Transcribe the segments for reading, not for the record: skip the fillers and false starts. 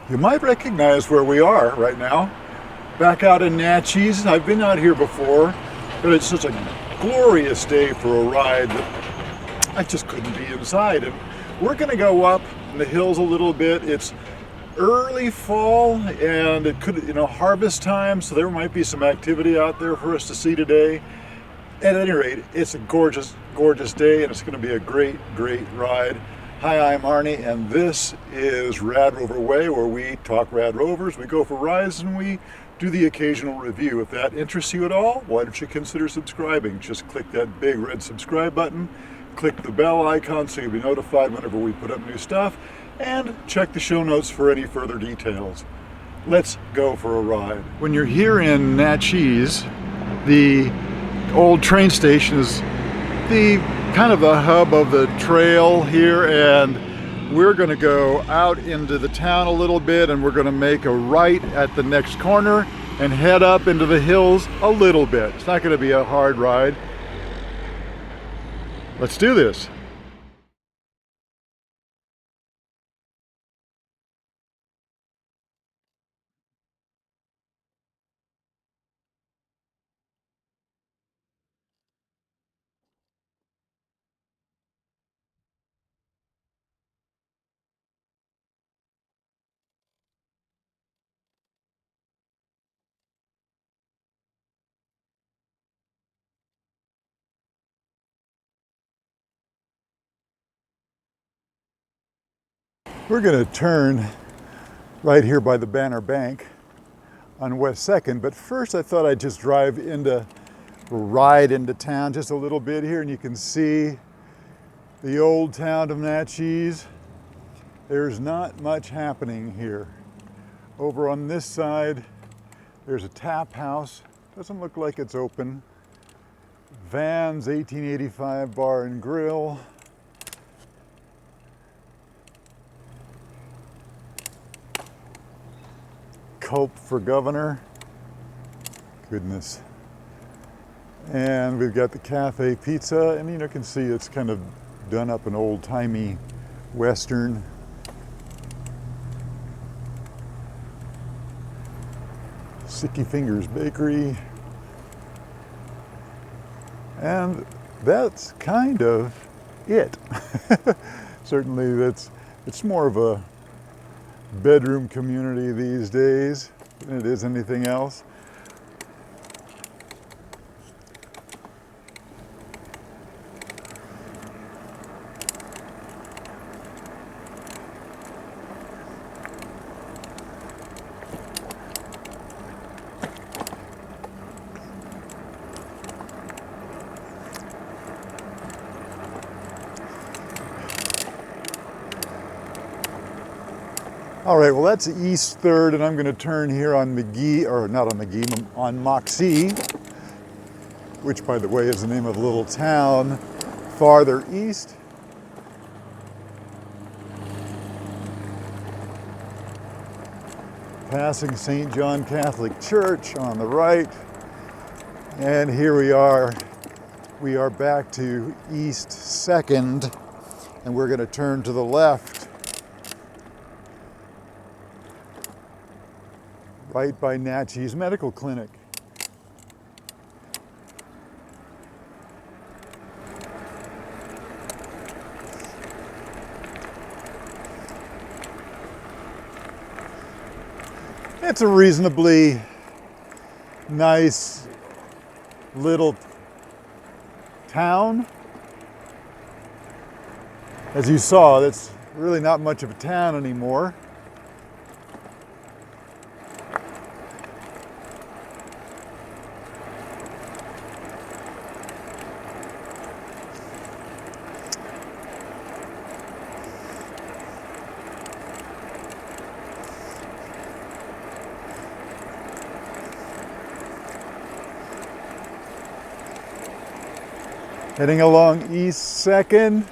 You might recognize where we are right now. Back out in Natchez. I've been out here before, but it's such a glorious day for a ride that I just couldn't be inside. And we're going to go up in the hills a little bit. It's early fall and it could, harvest time, so there might be some activity out there for us to see today. At any rate, it's a gorgeous, gorgeous day and it's going to be a great, great ride. Hi, I'm Arnie, and this is Radrover Way, where we talk Rad Rovers, we go for rides, and we do the occasional review. If that interests you at all, why don't you consider subscribing? Just click that big red subscribe button, click the bell icon so you'll be notified whenever we put up new stuff, and check the show notes for any further details. Let's go for a ride. When you're here in Natchez, the old train station is the kind of the hub of the trail here, and we're going to go out into the town a little bit, and we're going to make a right at the next corner and head up into the hills a little bit. It's not going to be a hard ride. Let's do this. We're going to turn right here by the Banner Bank on West 2nd, but first I thought I'd just ride into town just a little bit here, and you can see the old town of Natchez. There's not much happening here. Over on this side, there's a tap house. Doesn't look like it's open. Van's 1885 Bar and Grill. Cope for Governor. Goodness. And we've got the Cafe Pizza, and you can see it's kind of done up an old-timey Western. Sicky Fingers Bakery. And that's kind of it. Certainly it's more of a bedroom community these days than it is anything else. All right, well, that's East 3rd, and I'm going to turn here on on Moxie, which, by the way, is the name of a little town farther east. Passing St. John Catholic Church on the right, and here we are. We are back to East 2nd, and we're going to turn to the left. Right by Natchez Medical Clinic. It's a reasonably nice little town. As you saw, that's really not much of a town anymore. Heading along East 2nd,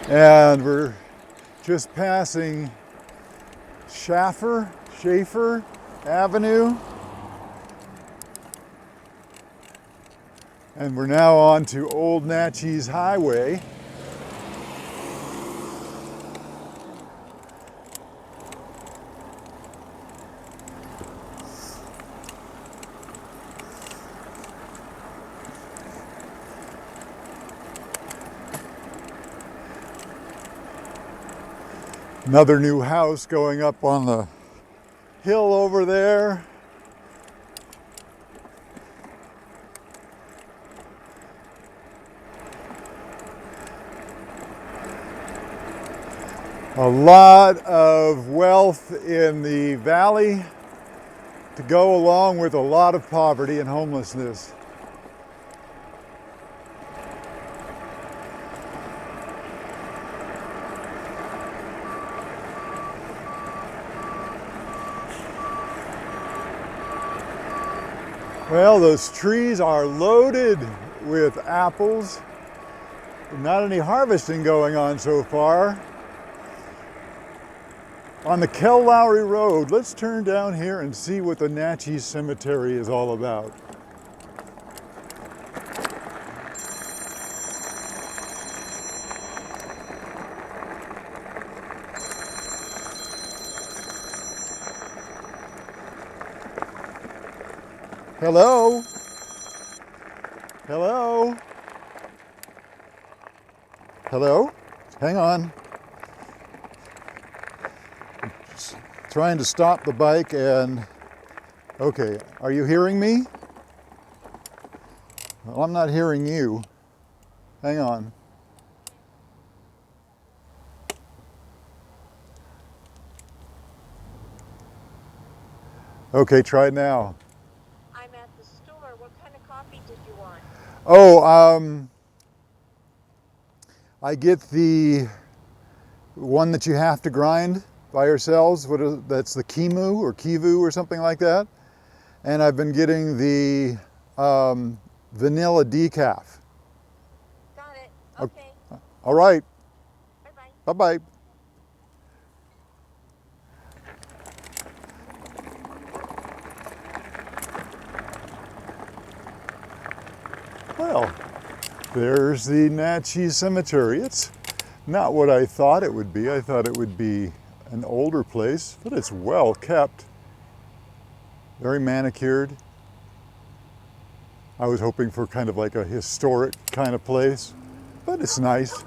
and we're just passing Schaefer Avenue, and we're now on to Old Natchez Highway. Another new house going up on the hill over there. A lot of wealth in the valley to go along with a lot of poverty and homelessness. Well, those trees are loaded with apples. Not any harvesting going on so far. On the Lowry Road, let's turn down here and see what the Natchez Cemetery is all about. Hello? Hello? Hello? Hang on. Just trying to stop the bike and... Okay, are you hearing me? Well, I'm not hearing you. Hang on. Okay, try it now. Oh, I get the one that you have to grind by yourselves. That's the Kimu or Kivu or something like that. And I've been getting the vanilla decaf. Got it. Okay. All right. Bye-bye. Bye-bye. Well, there's the Natchez Cemetery. It's not what I thought it would be. I thought it would be an older place, but it's well kept. Very manicured. I was hoping for kind of like a historic kind of place, but it's nice.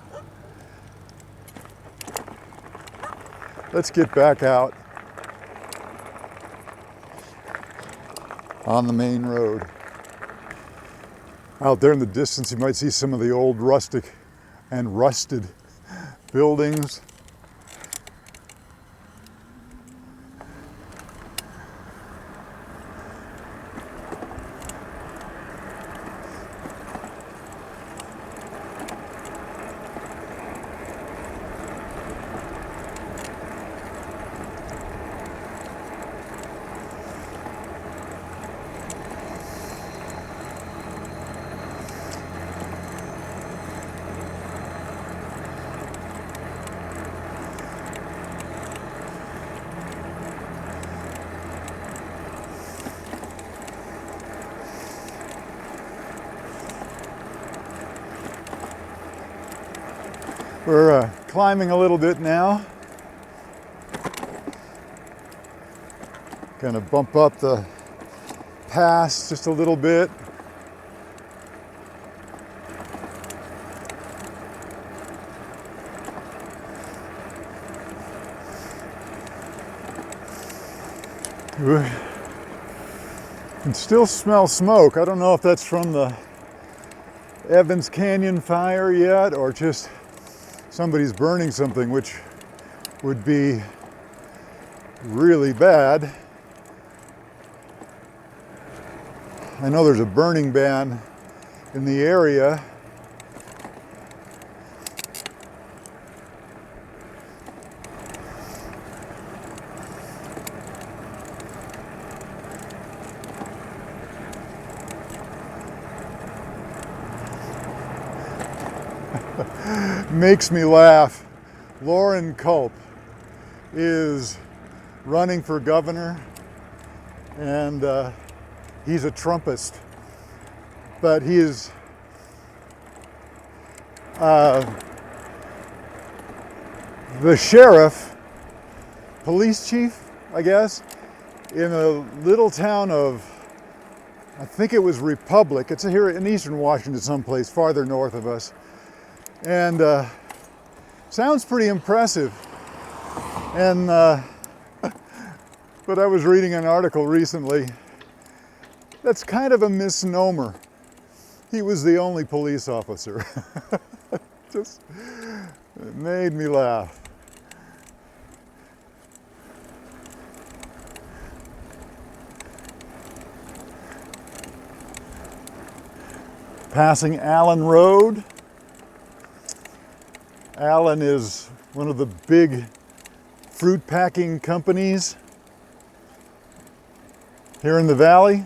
Let's get back out on the main road. Out there in the distance, you might see some of the old rustic and rusted buildings. We're climbing a little bit now. Gonna bump up the pass just a little bit. You can still smell smoke. I don't know if that's from the Evans Canyon fire yet or just somebody's burning something, which would be really bad. I know there's a burning ban in the area. Makes me laugh. Lauren Culp is running for governor, and he's a Trumpist, but he is the sheriff, police chief, I guess, in a little town of, I think it was Republic. It's here in eastern Washington, someplace farther north of us. And sounds pretty impressive. And but I was reading an article recently that's kind of a misnomer. He was the only police officer. Just it made me laugh. Passing Allen Road. Allen is one of the big fruit packing companies here in the valley.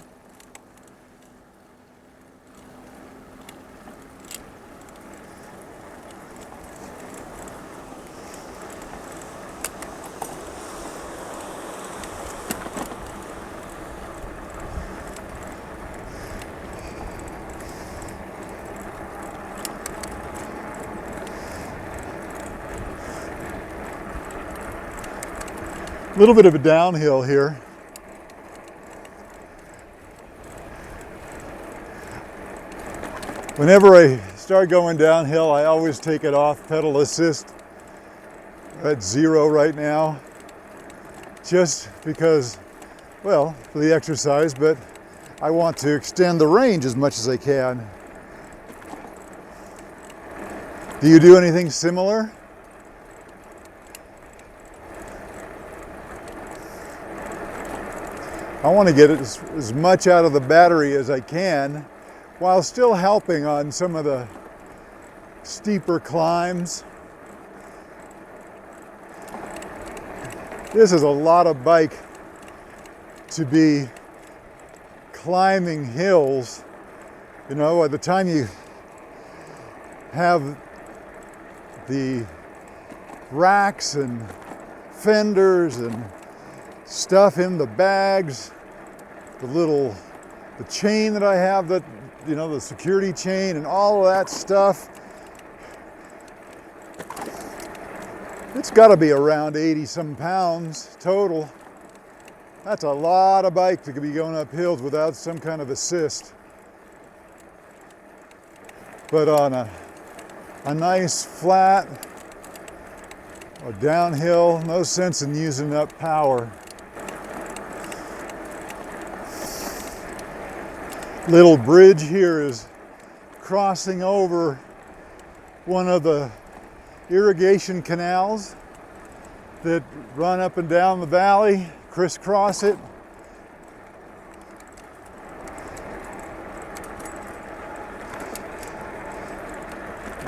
A little bit of a downhill here. Whenever I start going downhill, I always take it off pedal assist. At 0 right now, just because, well, for the exercise, but I want to extend the range as much as I can. Do you do anything similar? I want to get as much out of the battery as I can while still helping on some of the steeper climbs. This is a lot of bike to be climbing hills. You know, by the time you have the racks and fenders and stuff in the bags, the chain that I have, that, you know, the security chain and all of that stuff, it's got to be around 80 some pounds total. That's a lot of bike to be going up hills without some kind of assist. But on a nice flat or downhill, no sense in using up power. Little bridge here is crossing over one of the irrigation canals that run up and down the valley, crisscross it.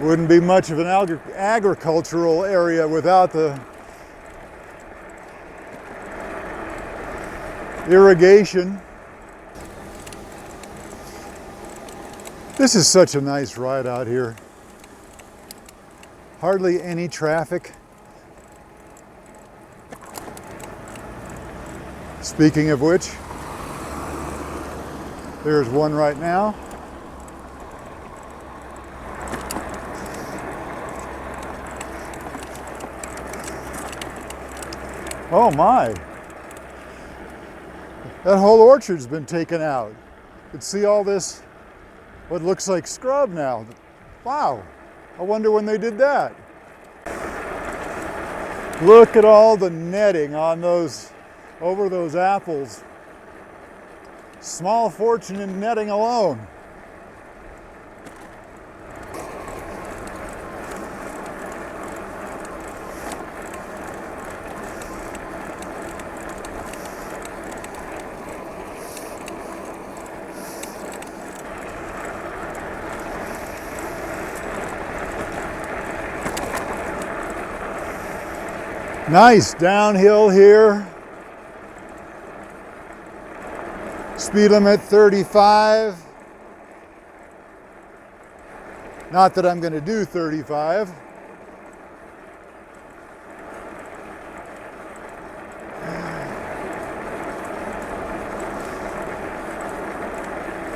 Wouldn't be much of an agricultural area without the irrigation. This is such a nice ride out here. Hardly any traffic. Speaking of which, there's one right now. Oh my. That whole orchard's been taken out. You can see all this, what looks like scrub now. Wow, I wonder when they did that. Look at all the netting on those, over those apples. Small fortune in netting alone. Nice downhill here. Speed limit 35. Not that I'm going to do 35.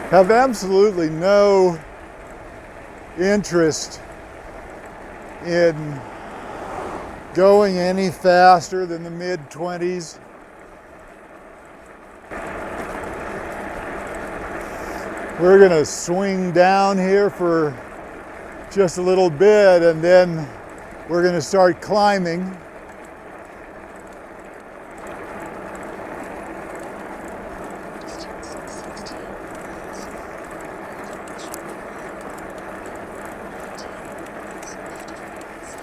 Have absolutely no interest in going any faster than the mid-20s. We're gonna swing down here for just a little bit and then we're gonna start climbing.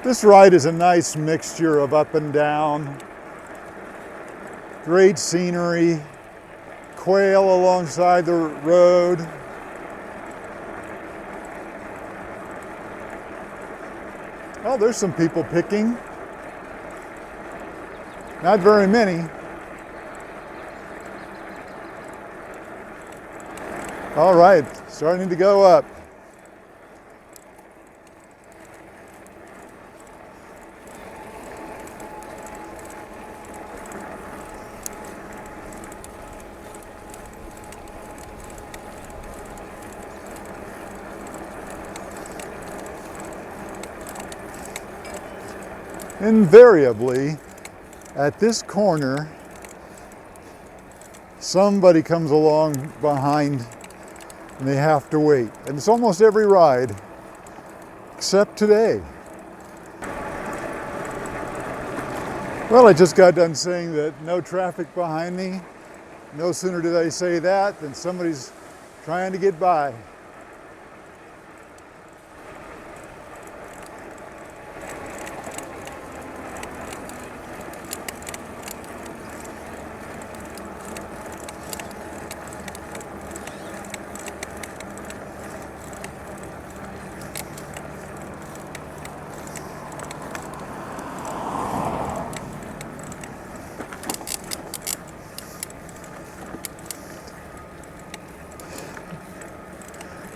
This ride is a nice mixture of up and down, great scenery, quail alongside the road. Oh, there's some people picking. Not very many. All right, starting to go up. Invariably, at this corner, somebody comes along behind and they have to wait. And it's almost every ride, except today. Well, I just got done saying that no traffic behind me. No sooner did I say that than somebody's trying to get by.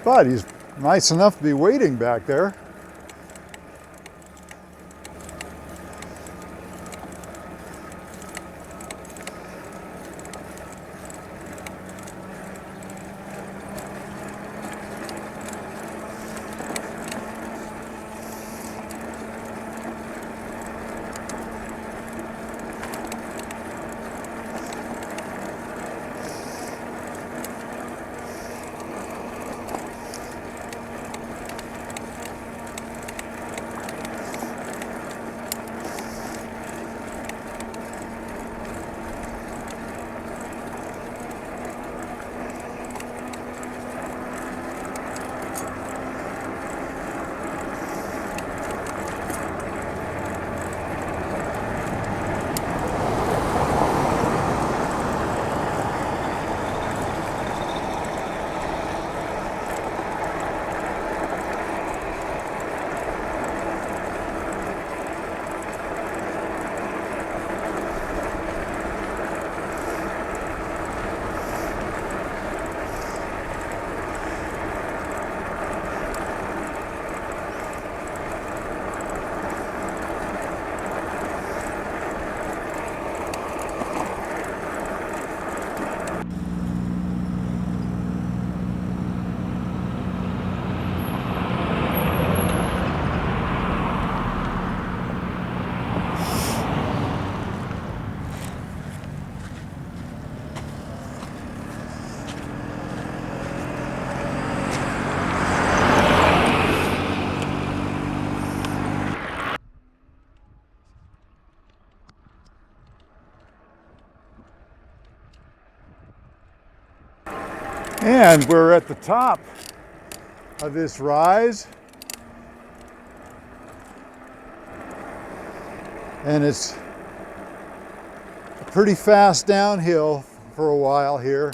But he's nice enough to be waiting back there. And we're at the top of this rise. And it's pretty fast downhill for a while here.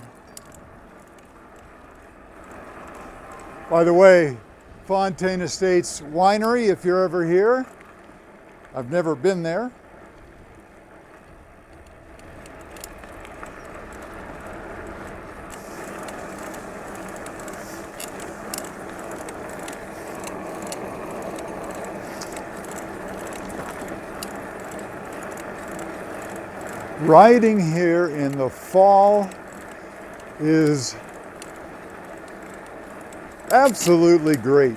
By the way, Fontaine Estates Winery, if you're ever here, I've never been there. Riding here in the fall is absolutely great.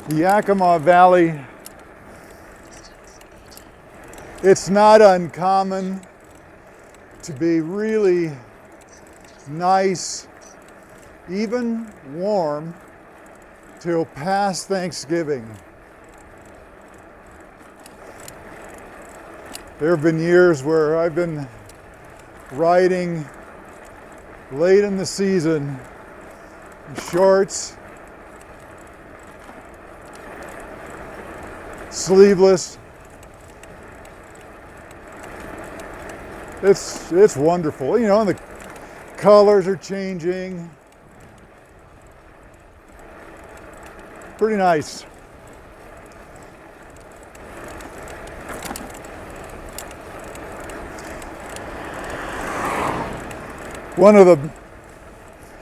The Yakima Valley, it's not uncommon to be really nice, even warm, till past Thanksgiving. There have been years where I've been riding late in the season in shorts sleeveless. It's wonderful, you know, and the colors are changing. Pretty nice. One of the,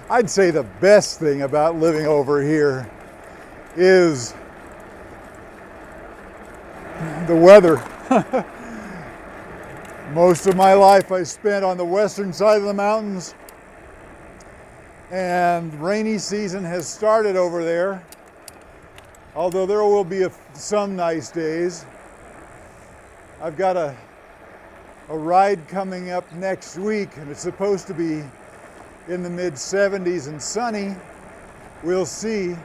I'd say the best thing about living over here is the weather. Most of my life I spent on the western side of the mountains, and rainy season has started over there, although there will be some nice days. I've got a ride coming up next week, and it's supposed to be in the mid-70s and sunny. We'll see.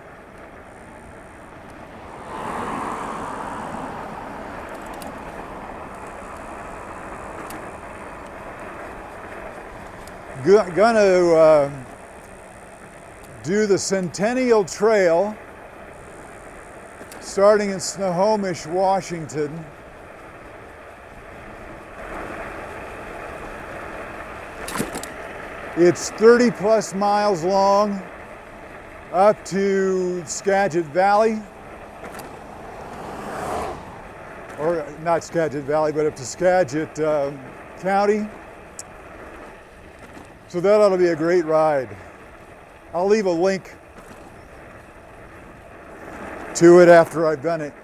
Gonna do the Centennial Trail starting in Snohomish, Washington. It's 30 plus miles long up to Skagit Valley, or not Skagit Valley, but up to Skagit County. So that ought to be a great ride. I'll leave a link to it after I've done it.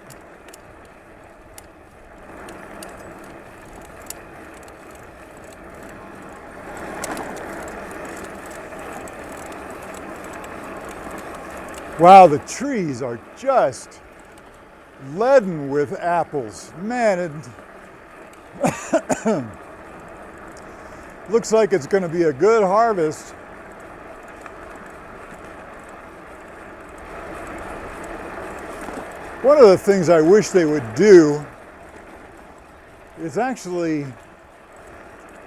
Wow, the trees are just leaden with apples. Man, it looks like it's going to be a good harvest. One of the things I wish they would do is actually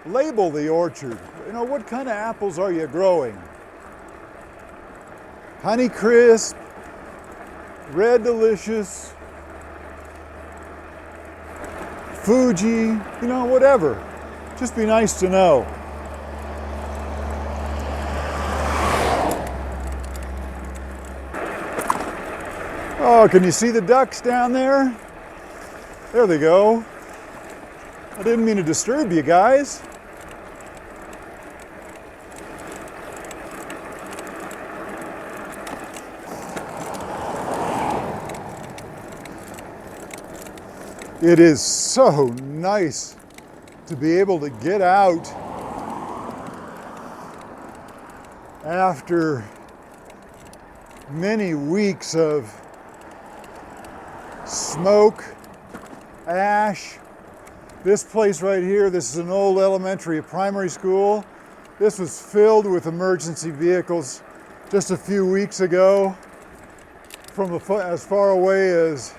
label the orchard. You know, what kind of apples are you growing? Honey Crisp, Red Delicious, Fuji, you know, whatever. Just be nice to know. Oh, can you see the ducks down there? There they go. I didn't mean to disturb you guys. It is so nice to be able to get out after many weeks of smoke, ash. This place right here, this is an old elementary primary school. This was filled with emergency vehicles just a few weeks ago from as far away as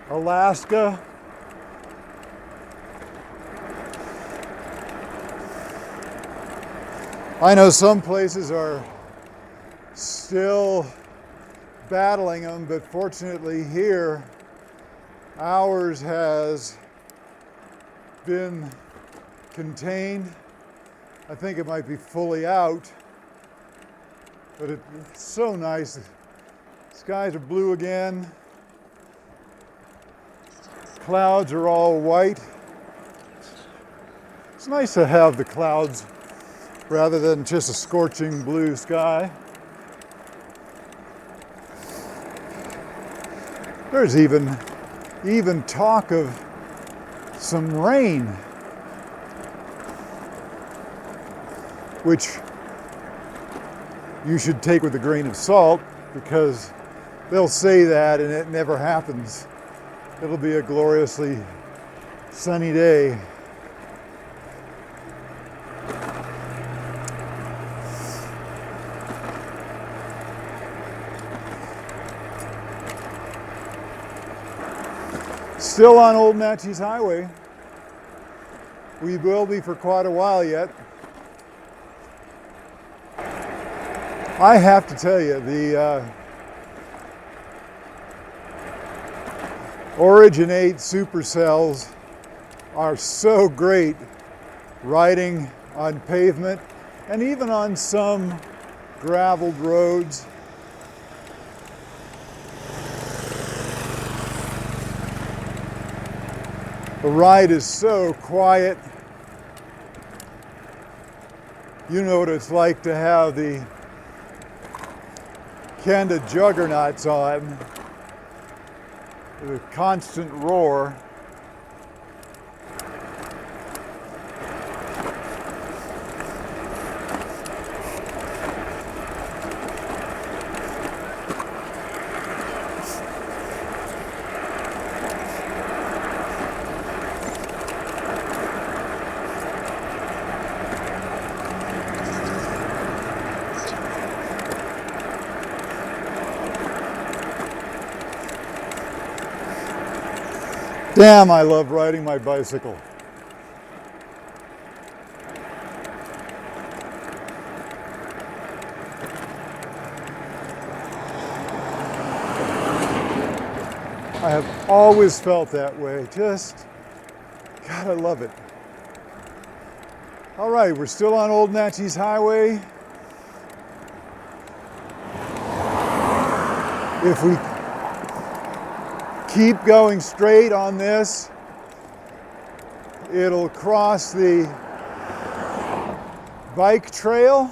Alaska. I know some places are still battling them, but fortunately here, ours has been contained. I think it might be fully out, but it's so nice. The skies are blue again. Clouds are all white. It's nice to have the clouds rather than just a scorching blue sky. There's even talk of some rain, which you should take with a grain of salt, because they'll say that and it never happens. It'll be a gloriously sunny day. Still on Old Natchez Highway. We will be for quite a while yet. I have to tell you, Origin 8 supercells are so great riding on pavement and even on some graveled roads. The ride is so quiet. You know what it's like to have the Kenda juggernauts on, with a constant roar. Damn, I love riding my bicycle. I have always felt that way. Just, God, I love it. All right, we're still on Old Natchez Highway. If we keep going straight on this, it'll cross the bike trail.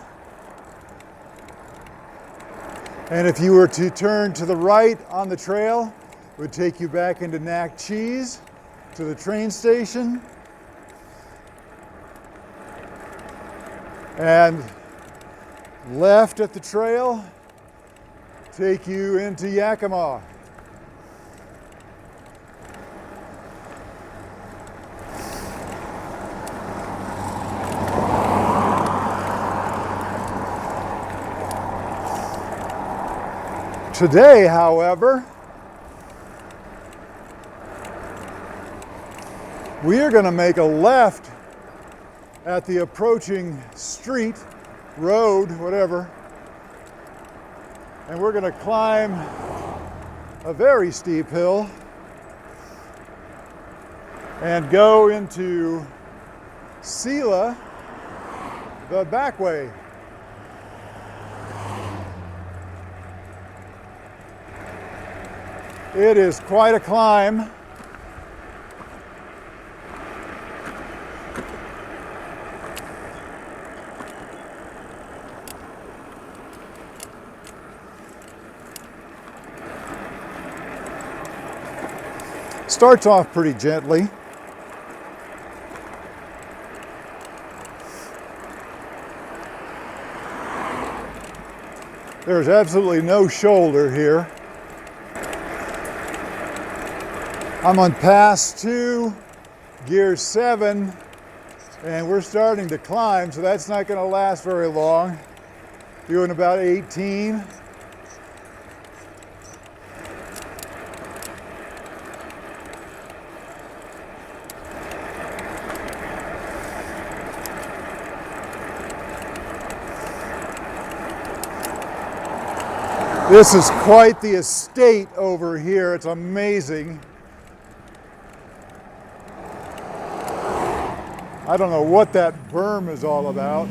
And if you were to turn to the right on the trail, it would take you back into Natchez to the train station. And left at the trail, take you into Yakima. Today, however, we are going to make a left at the approaching street, road, whatever, and we're going to climb a very steep hill and go into Selah the back way. It is quite a climb. Starts off pretty gently. There's absolutely no shoulder here. I'm on pass 2, gear 7, and we're starting to climb, so that's not going to last very long. Doing about 18. This is quite the estate over here. It's amazing. I don't know what that berm is all about.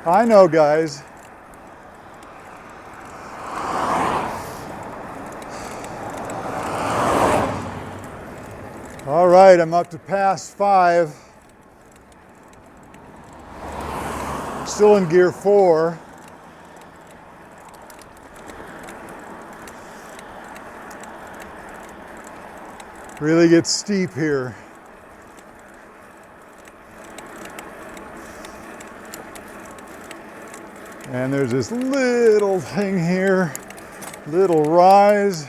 I know, guys. All right, I'm up to pass 5. Still in gear 4. Really gets steep here. And there's this little thing here, little rise.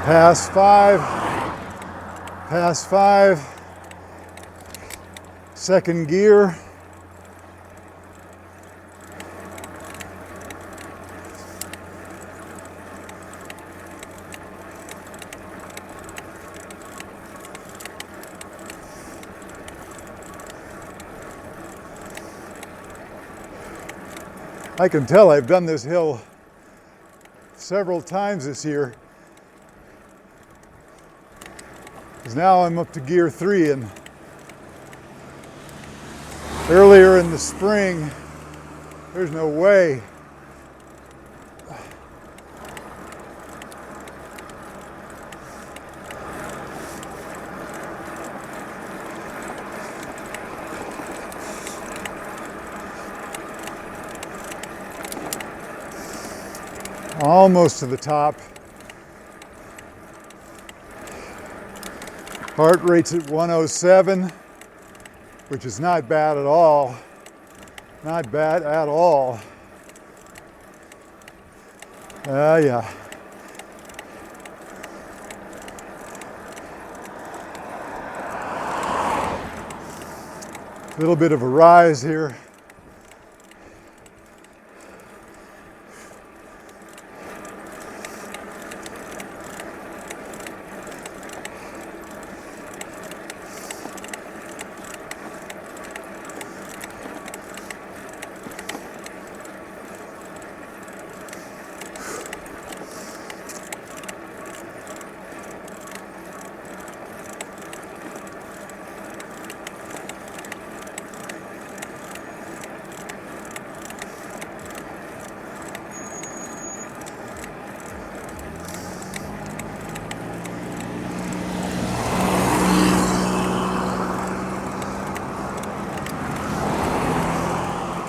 Pass 5. Pass 5. Second gear. I can tell I've done this hill several times this year, because now I'm up to gear 3, and earlier in the spring, there's no way. Almost to the top. Heart rate's at 107, which is not bad at all. Not bad at all. Yeah. A little bit of a rise here.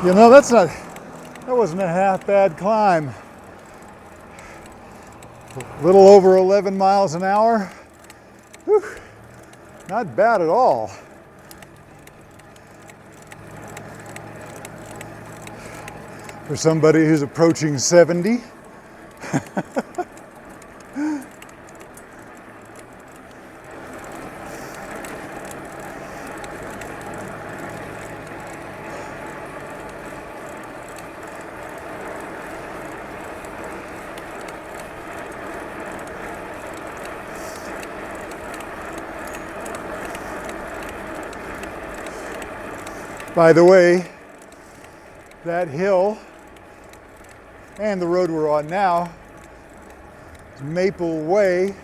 You know, that wasn't a half bad climb. A little over 11 miles an hour. Whew. Not bad at all. For somebody who's approaching 70. By the way, that hill and the road we're on now is Maple Way.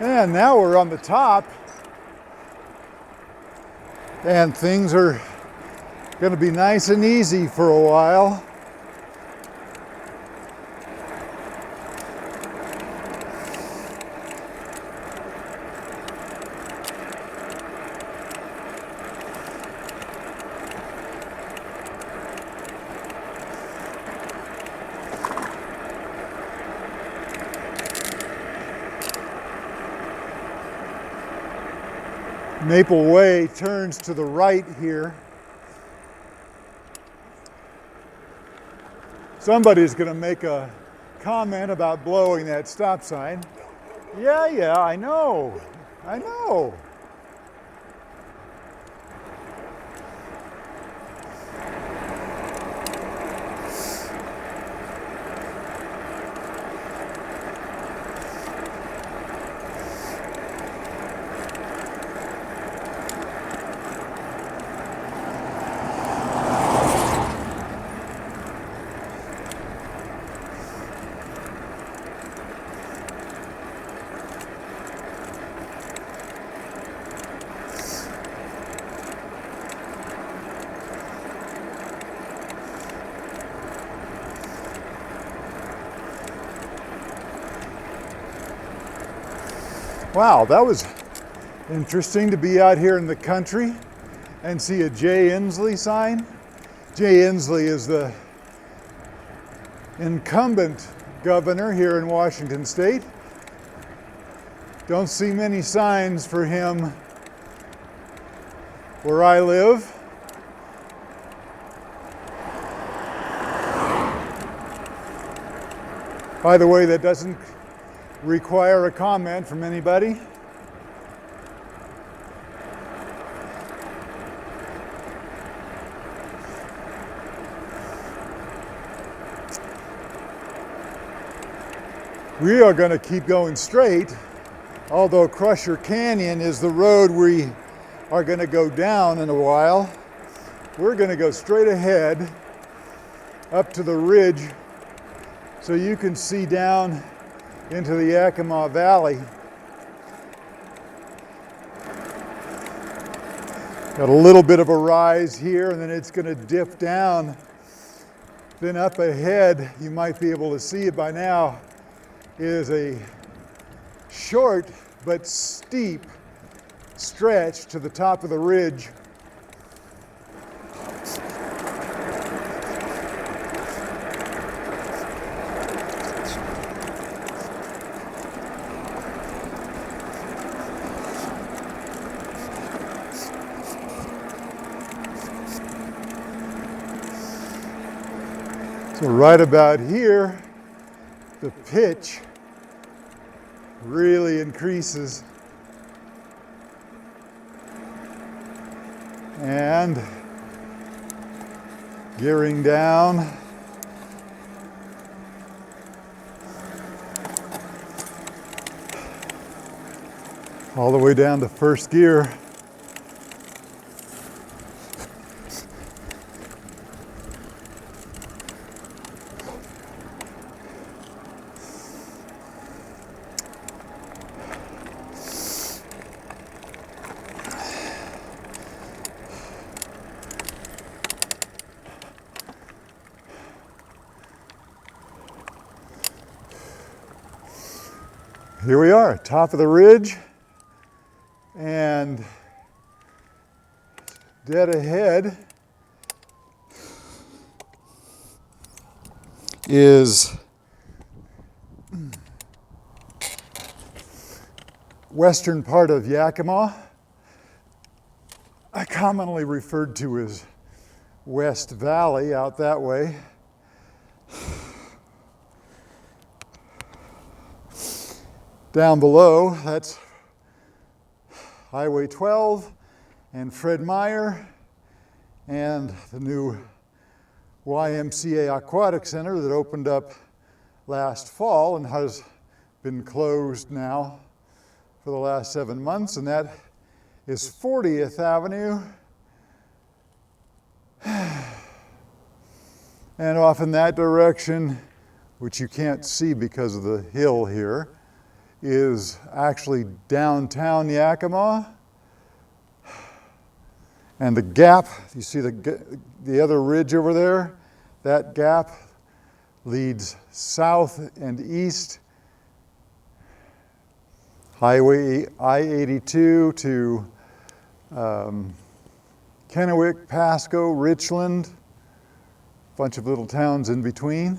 And now we're on the top, and things are going to be nice and easy for a while. Maple Way turns to the right here. Somebody's going to make a comment about blowing that stop sign. Yeah, I know. I know. Wow, that was interesting to be out here in the country and see a Jay Inslee sign. Jay Inslee is the incumbent governor here in Washington State. Don't see many signs for him where I live. By the way, that doesn't require a comment from anybody. We are going to keep going straight, although Crusher Canyon is the road we are going to go down in a while. We're going to go straight ahead up to the ridge so you can see down into the Yakima Valley. Got a little bit of a rise here, and then it's going to dip down. Then up ahead, you might be able to see it by now, is a short but steep stretch to the top of the ridge. So right about here, the pitch really increases, and gearing down, all the way down to first gear. Here we are, top of the ridge, and dead ahead is western part of Yakima, commonly referred to as West Valley out that way. Down below, that's Highway 12 and Fred Meyer and the new YMCA Aquatic Center that opened up last fall and has been closed now for the last 7 months, and that is 40th Avenue. And off in that direction, which you can't see because of the hill here, is actually downtown Yakima. And the gap, you see the other ridge over there? That gap leads south and east. Highway I-82 to Kennewick, Pasco, Richland, a bunch of little towns in between.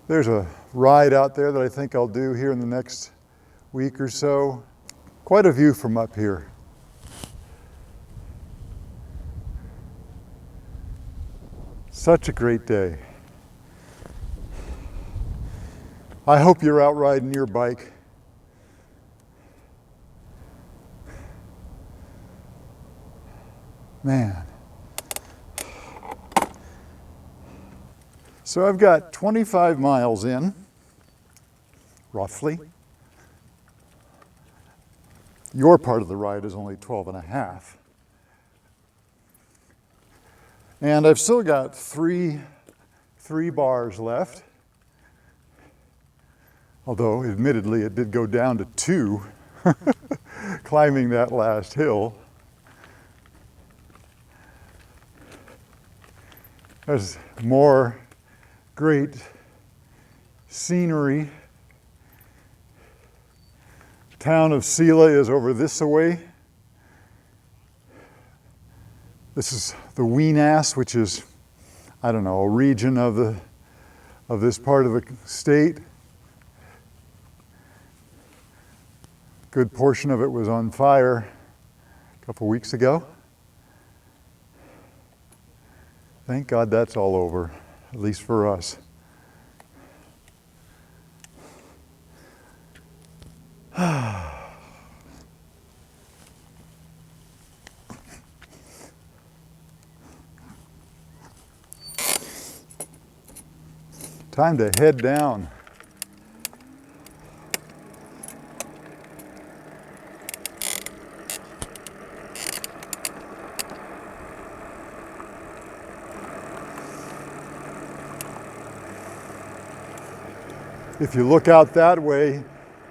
There's a ride out there that I think I'll do here in the next week or so. Quite a view from up here. Such a great day. I hope you're out riding your bike. Man. So I've got 25 miles in, roughly. Your part of the ride is only 12 and a half. And I've still got three bars left. Although, admittedly, it did go down to 2 climbing that last hill. There's more great scenery. The town of Selah is over this way. This is the Weenass, which is, I don't know, a region of this part of the state. Good portion of it was on fire a couple weeks ago. Thank God that's all over, at least for us. Time to head down. If you look out that way,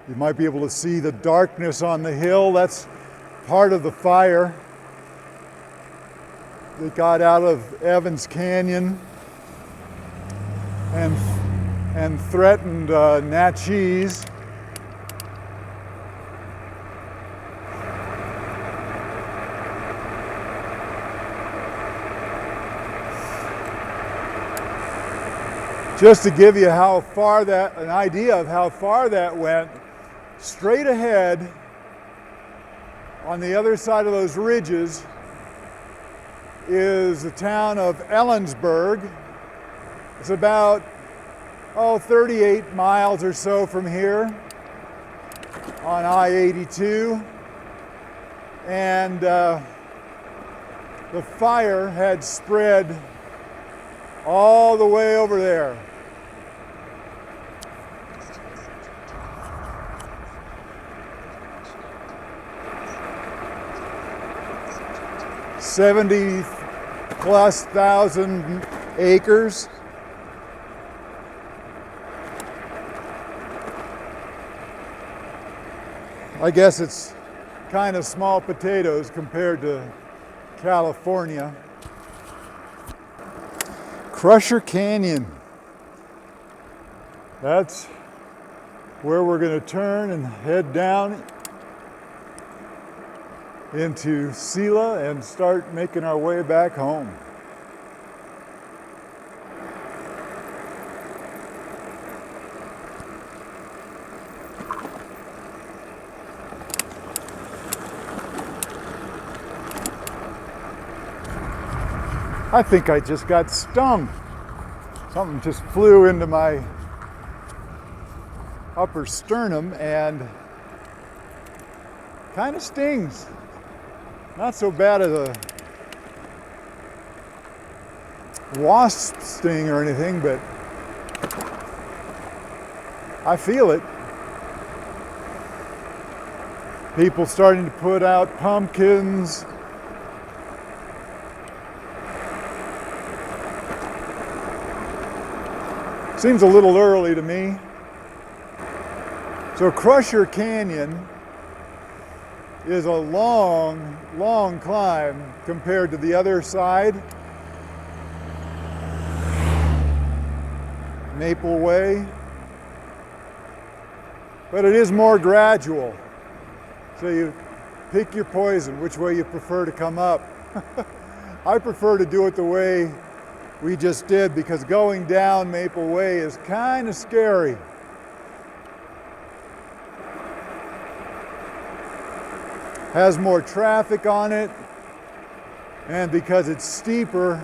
you might be able to see the darkness on the hill. That's part of the fire that got out of Evans Canyon and threatened Natchez. Just to give you an idea of how far that went, straight ahead on the other side of those ridges is the town of Ellensburg. It's about 38 miles or so from here on I-82, and the fire had spread all the way over there. +70,000 acres. I guess it's kind of small potatoes compared to California. Crusher Canyon. That's where we're going to turn and head down into Selah and start making our way back home. I think I just got stung. Something just flew into my upper sternum and kind of stings. Not so bad as a wasp sting or anything, but I feel it. People starting to put out pumpkins. Seems a little early to me. So Crusher Canyon is a long, long climb compared to the other side. Maple Way. But it is more gradual. So you pick your poison, which way you prefer to come up. I prefer to do it the way we just did, because going down Maple Way is kind of scary. Has more traffic on it, and because it's steeper,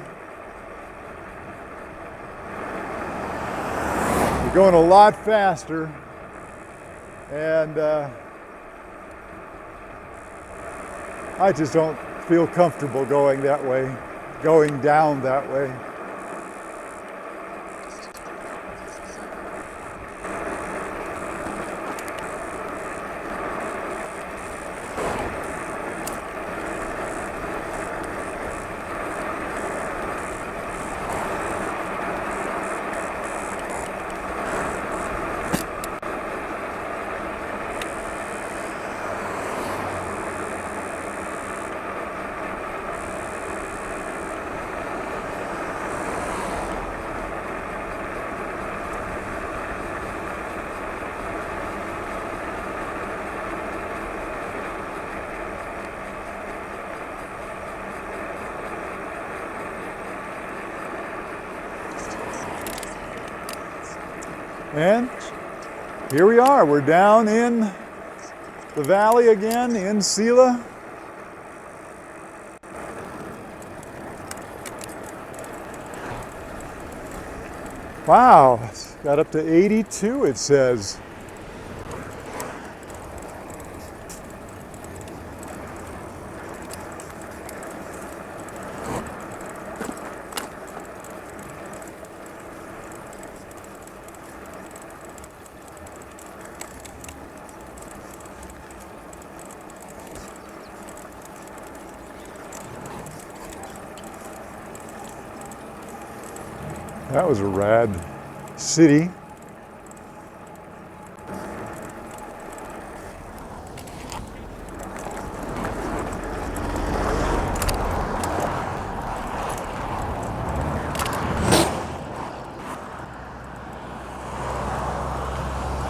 you're going a lot faster, and I just don't feel comfortable going that way, going down that way. And here we are, we're down in the valley again in Selah. Wow, it's got up to 82 it says. That was a rad city.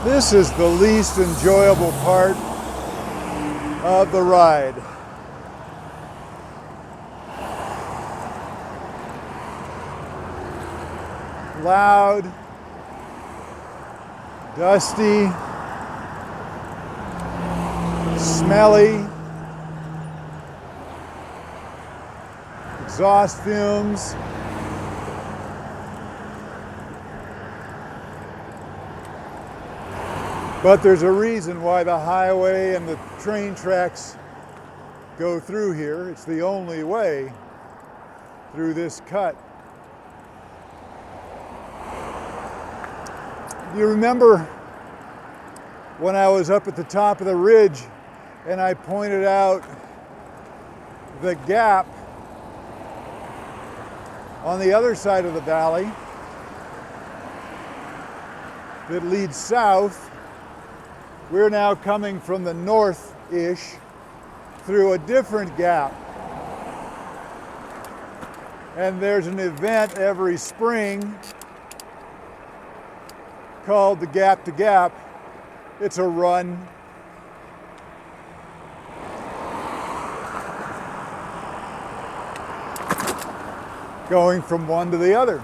This is the least enjoyable part of the ride. Loud, dusty, smelly, exhaust fumes. But there's a reason why the highway and the train tracks go through here. It's the only way through this cut. Do you remember when I was up at the top of the ridge and I pointed out the gap on the other side of the valley that leads south? We're now coming from the north-ish through a different gap. And there's an event every spring called the Gap to Gap. It's a run. Going from one to the other.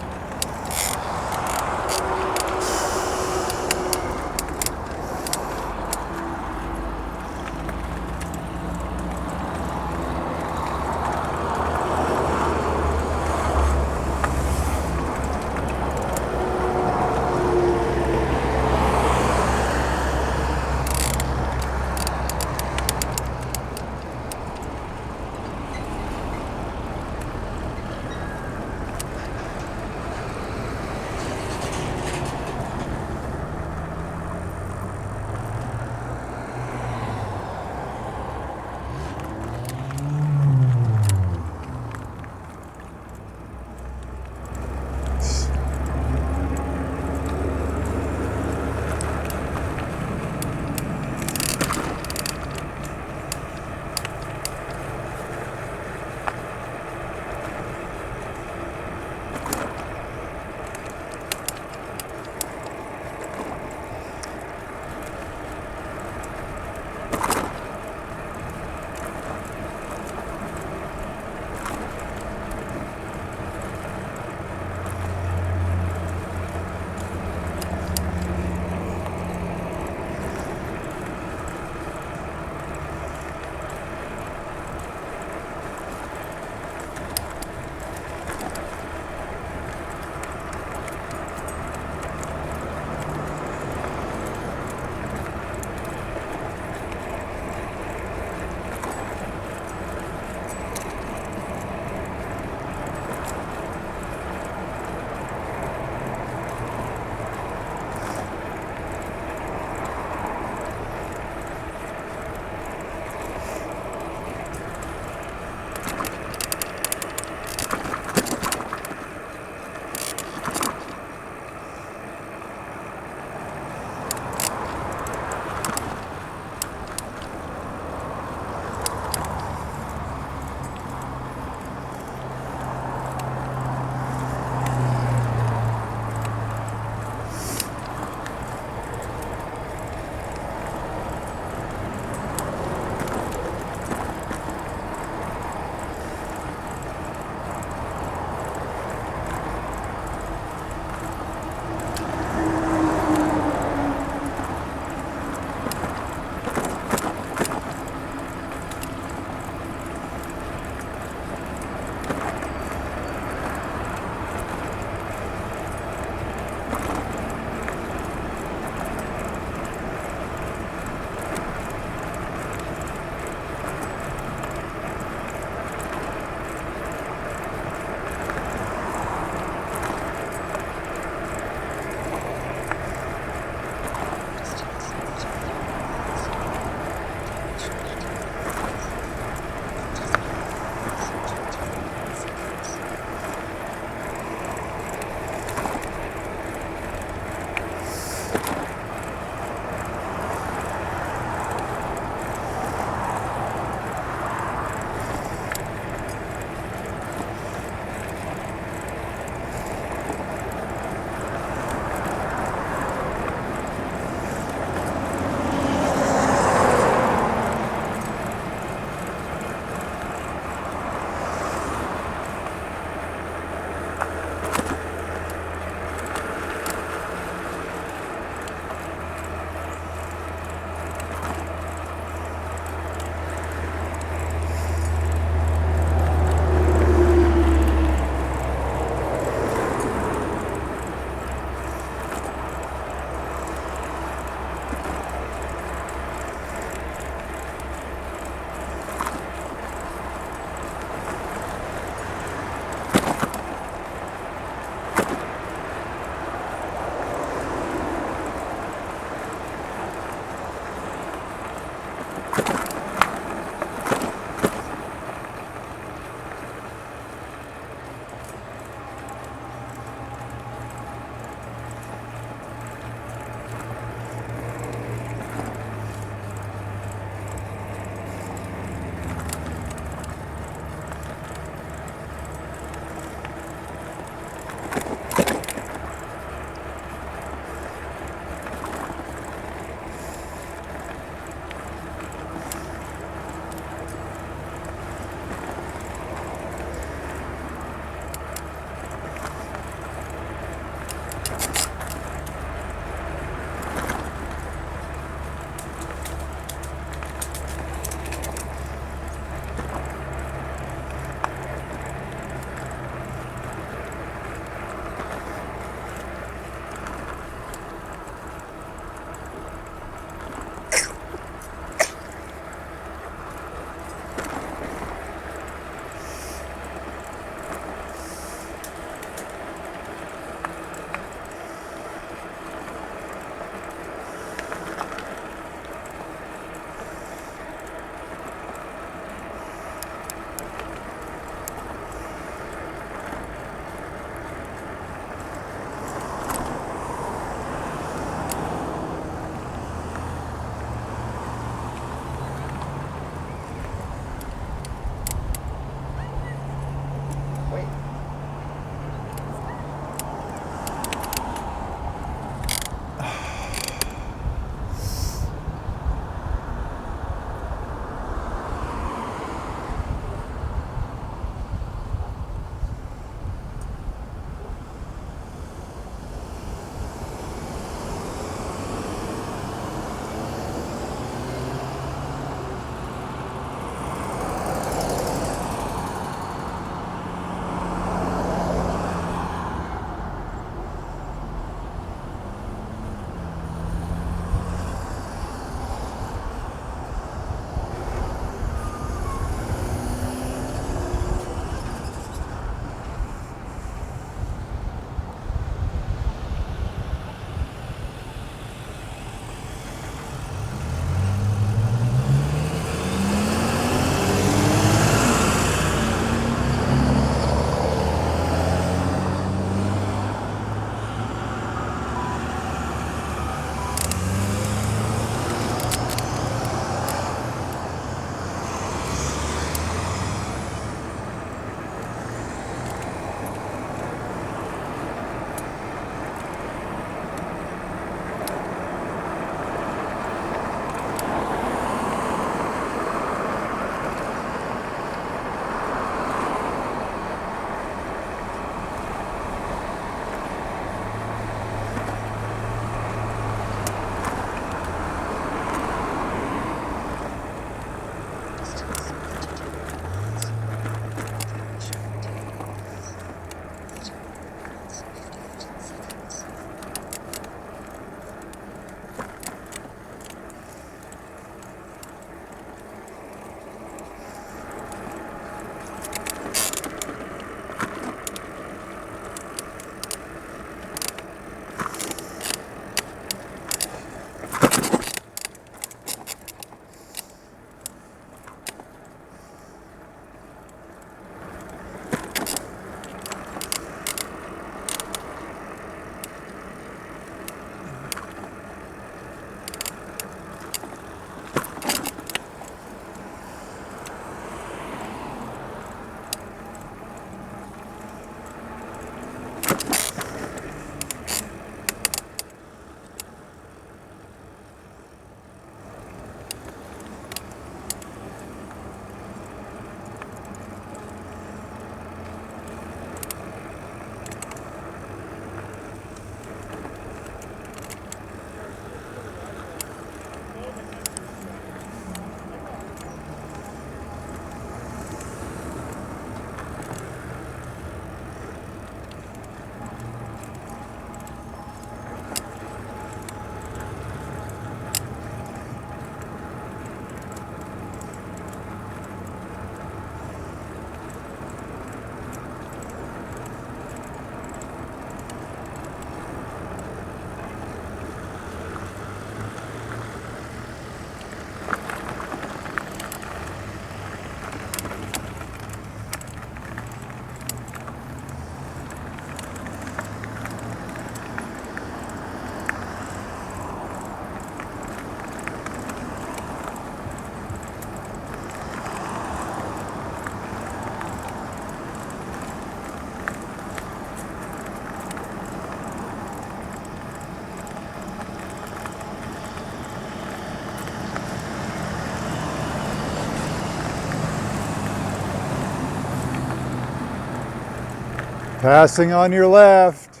Passing on your left.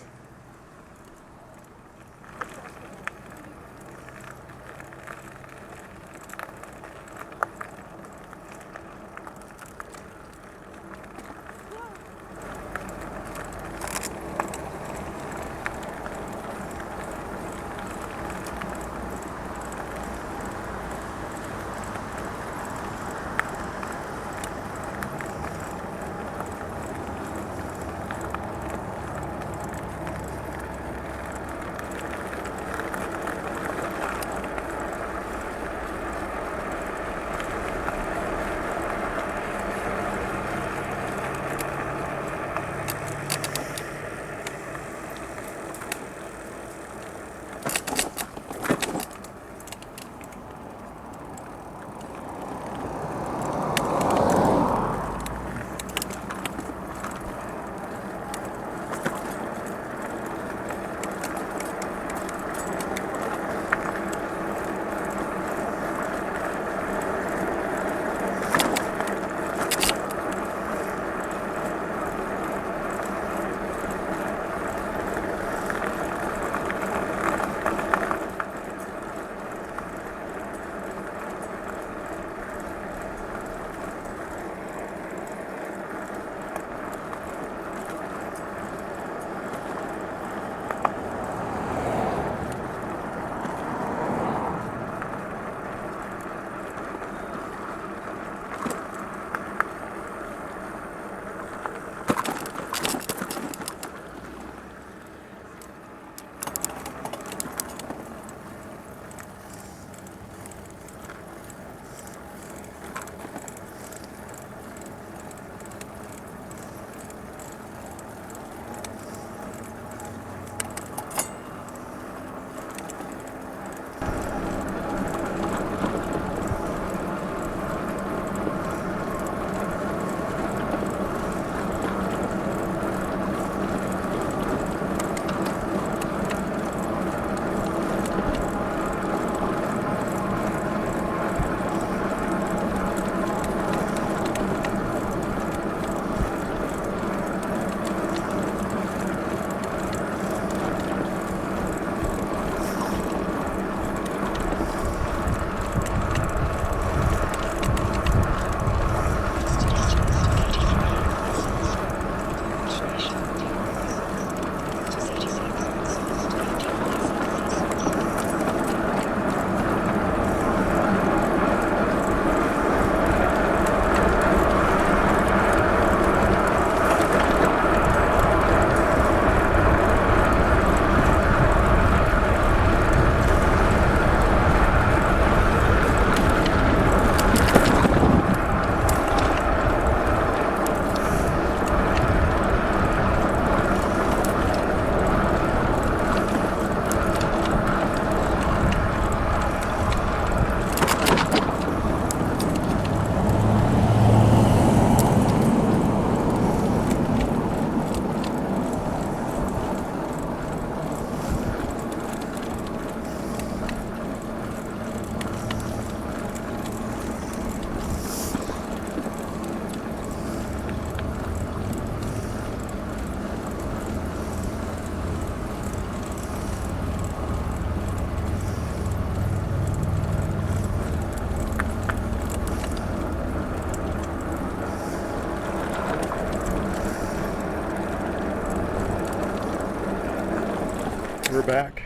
We're back.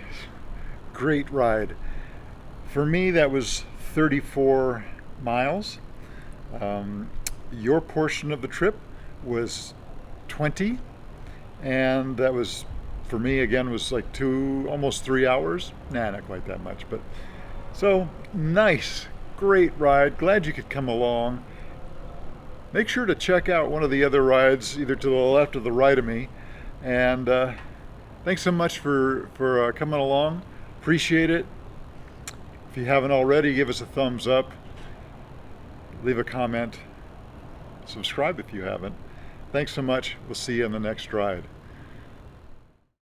Great ride. For me, that was 34 miles. Your portion of the trip was 20, and that was, for me, again, was like almost 3 hours. Nah, not quite that much, but so nice, great ride. Glad you could come along. Make sure to check out one of the other rides, either to the left or the right of me. And thanks so much for coming along. Appreciate it. If you haven't already, give us a thumbs up, leave a comment, subscribe if you haven't. Thanks so much. We'll see you on the next ride.